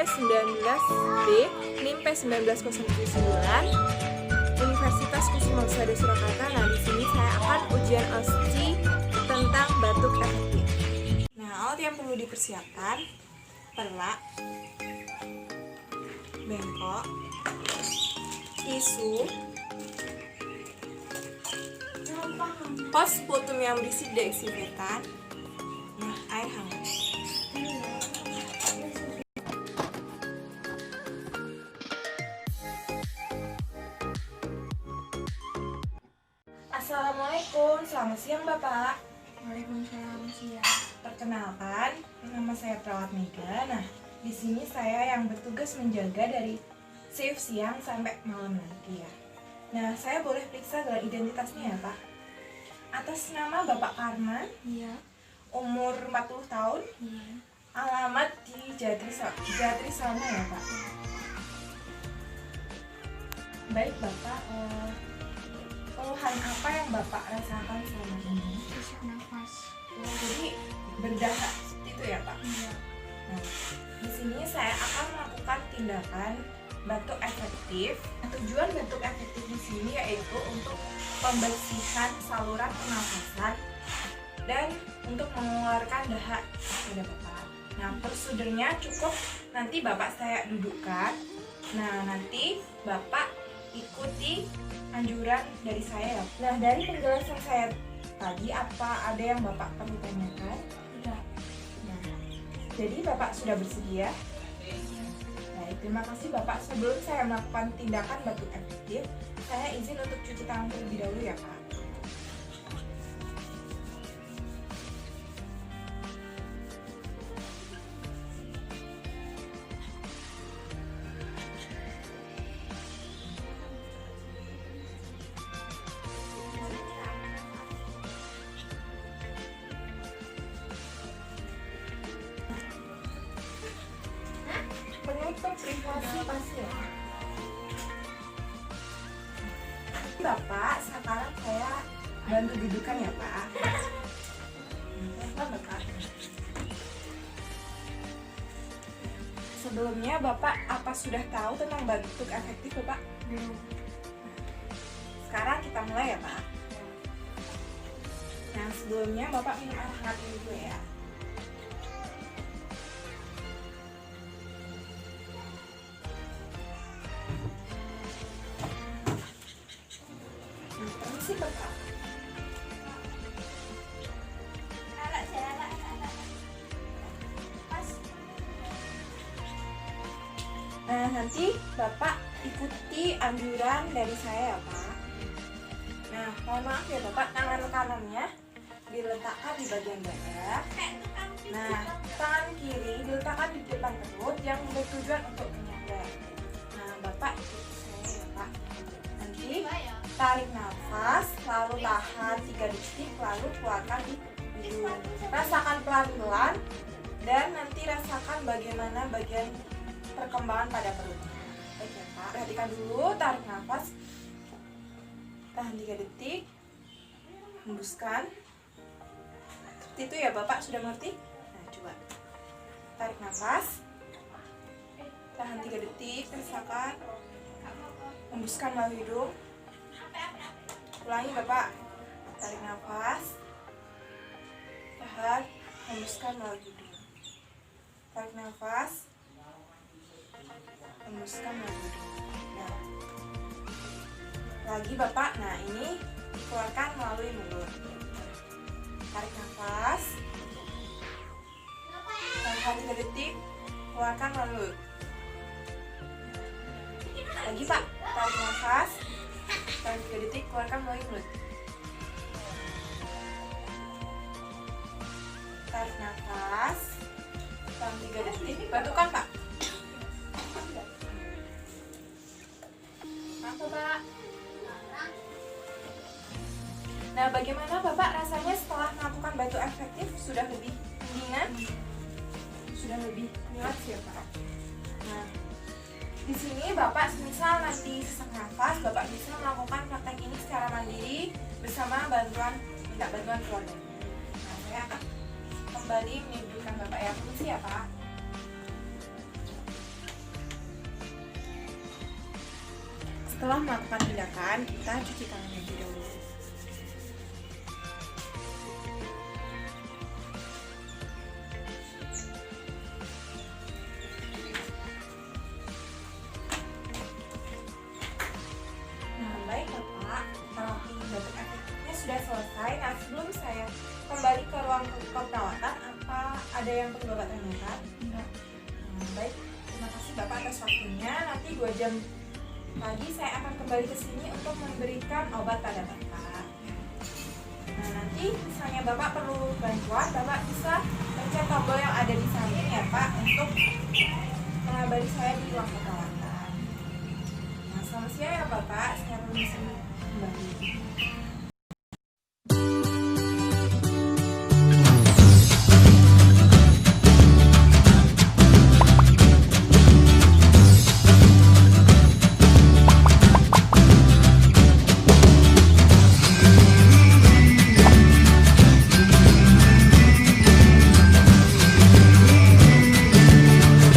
P19B NIM P19079 Universitas Kusuma Usada Surakarta. Nah, di sini saya akan ujian OSCE tentang batuk efektif. Nah, alat yang perlu dipersiapkan: perlak, bengkok, tisu, pos sputum yang berisi desinfektan, air hangat. Assalamualaikum, selamat siang Bapak. Waalaikumsalam, siang. Perkenalkan, nama saya Perawat Mega. Nah, di sini saya yang bertugas menjaga dari shift siang sampai malam nanti ya. Nah, saya boleh periksa gelar identitasnya ya Pak? Atas nama Bapak Karman, Iya. umur 40 tahun, Iya. alamat di Jatri Salma ya Pak? Baik Bapak, keluhan apa yang Bapak rasakan selama ini? Sesak nafas. Jadi berdahak seperti itu ya Pak? Iya. Nah, di sini saya akan melakukan tindakan batuk efektif. Tujuan batuk efektif di sini yaitu untuk pembersihan saluran pernafasan dan untuk mengeluarkan dahak pada Bapak. Nah, prosedurnya cukup nanti Bapak saya dudukkan. Nah, nanti Bapak ikuti anjuran dari saya. Nah, dari penjelasan saya tadi, apa ada yang Bapak perlu tanyakan? Tidak. Nah, jadi Bapak sudah bersedia? Baik, terima kasih Bapak. Sebelum saya melakukan tindakan batuk efektif, saya izin untuk cuci tangan terlebih dahulu ya Pak. Menutup privasi pasien. Bapak, sekarang saya bantu dudukan ya Pak. Bapak. Sebelumnya Bapak apa sudah tahu tentang batuk efektif Bapak? Belum. Sekarang kita mulai ya Pak. Nah, sebelumnya Bapak minum air hangat dulu ya. Permisi Bapak. Nah, nanti Bapak ikuti anjuran dari saya ya Pak. Nah, mohon maaf ya Bapak, tangan kanannya diletakkan di bagian dada. Nah, tangan kiri diletakkan di depan perut yang bertujuan untuk menyangga. Nah, Bapak ikuti saya ya Pak. Nanti tarik nafas, lalu tahan 3 detik, lalu keluarkan di hidung. Rasakan pelan-pelan dan nanti rasakan bagaimana bagian perkembangan pada perutnya. Baik ya Pak, perhatikan dulu, tarik nafas, tahan 3 detik, hembuskan. Seperti itu ya Bapak, sudah mengerti? Nah, coba tarik nafas, tahan 3 detik, rasakan, hembuskan melalui hidung. Ulangi Bapak, tarik nafas, tahan, hembuskan melalui hidung. Tarik nafas, hembuskan melalui hidung. Nah, lagi Bapak, nah ini dikeluarkan melalui mulut. Tarik nafas, tahan 3 detik, keluarkan melalui mulut. Lagi Pak, tarik nafas, tahan 3 detik, keluarkan melalui mulut. Tarik nafas, tahan 3 detik, batukan Pak. Pak. Nah, bagaimana Bapak rasanya setelah melakukan batuk efektif? Sudah lebih mendingan? Sudah lebih relax ya Pak? Nah, di sini Bapak semisal nanti sesak nafas, Bapak bisa melakukan praktek ini secara mandiri bersama minta bantuan keluarga. Nah, saya akan kembali menyebutkan Bapak ya, permisi ya Pak. setelah melakukan tindakan, kita cuci tangan terlebih dahulu. Nah, baik Bapak, terapi batuk efektifnya sudah selesai. Nah, sebelum saya kembali ke ruang perawatan, apa ada yang perlu Bapak tanyakan? Enggak. Nah, baik, terima kasih Bapak atas waktunya. Nanti 2 jam lagi saya akan kembali ke sini untuk memberikan obat pada Bapak. Nah, nanti misalnya Bapak perlu bantuan, Bapak bisa pencet tombol yang ada di samping ya Pak untuk mengabari saya di ruang perawatan. Nah, selamat siang ya Bapak, saya permisi kembali.